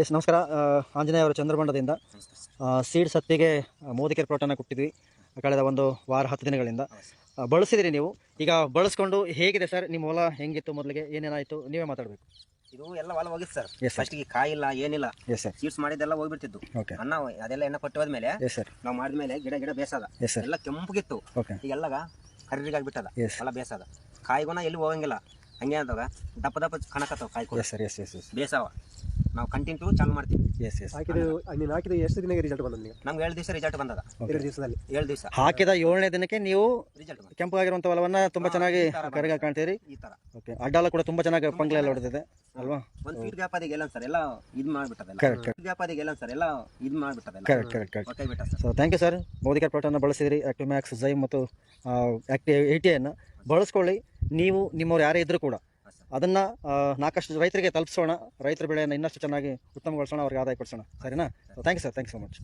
S ನಮಸ್ಕಾರ. ಆಂಜನೇಯ ಅವರು ಚಂದ್ರಬಂಡದಿಂದ seeds ಹತ್ತಿಗೆ ಮೋದಿಕೆರೆ ಪ್ರೋಟನ್ನ ಕೊಟ್ಟಿದ್ವಿ ಕಳೆದ ಒಂದು ವಾರ 10 ದಿನಗಳಿಂದ. ಬಳಸಿದಿರಿ ನೀವು, ಈಗ ಬಳಸ್ಕೊಂಡು ಹೇಗಿದೆ ಸರ್? ನಿಮ್ಮ ಹೊಲ ಹೆಂಗಿತ್ತು, ಮೊದಲಿಗೆ ಏನೇನಾಯಿತು ನೀವೇ ಮಾತಾಡಬೇಕು. ಇದು ಎಲ್ಲ ಹೊಲ ಹೋಗಿತ್ತು ಸರ್. ಫಸ್ಟಿಗೆ ಕಾಯಿ ಇಲ್ಲ ಏನಿಲ್ಲ, ಸೀಡ್ಸ್ ಮಾಡಿದ್ದೆಲ್ಲ ಹೋಗ್ಬಿಡ್ತಿದ್ದು. ಅನ್ನ ಅದೆಲ್ಲ ಎಣ್ಣೆ ಕೊಟ್ಟು ಹೋದ್ಮೇಲೆ ನಾವು ಮಾಡಿದ್ಮೇಲೆ ಗಿಡ ಬೇಸದ ಎಲ್ಲ ಕೆಂಪಗಿತ್ತು. ಈಗೆಲ್ಲ ಕರ್ರಿಗಾಗ್ಬಿಟ್ಟದ, ಎಲ್ಲ ಬೇಸದ. ಕಾಯಿಗುಣ ಎಲ್ಲಿ ಹೋಗಂಗಿಲ್ಲ, ಹಂಗೆ ಅಂತಾಗ ದಪ್ಪ ದಪ್ಪ ಕಣಕತ್ತವ ಕಾಯಿ ಬೇಸಾವ. ನಾವು ಕಂಟಿನ್ಯೂ ಚಾಲು ಮಾಡ್ತೀವಿ. ಹಾಕಿದ ಎಷ್ಟು ದಿನಕ್ಕೆ ರಿಸಲ್ಟ್ ಬಂದ? ನಮ್ಗೆ 7 ದಿವಸ ರಿಸಲ್ಟ್ ಬಂದದ. 7 ದಿವಸ ಹಾಕಿದ 7ನೇ ದಿನಕ್ಕೆ ನೀವು ರಿಸಲ್ಟ್ ಕೆಂಪಾಗಿರುವಂತ ಹೊಲವನ್ನ ತುಂಬಾ ಚೆನ್ನಾಗಿ ಕರಗ ಕಾಣ್ತೀರಿ. ಈ ತರ ಅಡ್ಡಾಲ ಕೂಡ ತುಂಬಾ ಚೆನ್ನಾಗಿ ಪಂಕ್ಲೆಲ್ಲ ಹೊಡೆದಿದೆ ಅಲ್ವಾ? ಒಂದು ಫೀಟ್ ಗ್ಯಾಪ್ ಅದಿಗೆ ಎಲ್ಲ ಸರ್ ಎಲ್ಲ ಇದು ಮಾಡ್ಬಿಟ್ಟದಲ್ಲ. ಗ್ಯಾಪ್ ಅದಿಗೆ ಎಲ್ಲ ಸರ್ ಎಲ್ಲ ಇದು ಮಾಡ್ಬಿಟ್ಟದಲ್ಲ. Correct. So thank you sir. ಮೋದಿಕೆರೆ ಪ್ರೋಟನ್ನ ಬಳಸಿದಿರಿ. ಆಕ್ಟಿವ್ ಮ್ಯಾಕ್ಸ್ ಜೈಮ್ ಮತ್ತು ಆಕ್ಟಿವ್ 80 ಬಳಸ್ಕೊಳ್ಳಿ. ನೀವು ನಿಮ್ಮವ್ರು ಯಾರೇ ಇದ್ರೂ ಕೂಡ ಅದನ್ನು ನಾಲ್ಕಷ್ಟು ರೈತರಿಗೆ ತಲುಪಿಸೋಣ. ರೈತರ ಬೆಳೆಯನ್ನು ಇನ್ನಷ್ಟು ಚೆನ್ನಾಗಿ ಉತ್ತಮಗೊಳಿಸೋಣ, ಅವ್ರಿಗೆ ಆದಾಯ ಕೊಡಿಸೋಣ. ಸರಿನಾ? Thank you sir. Thank you so much.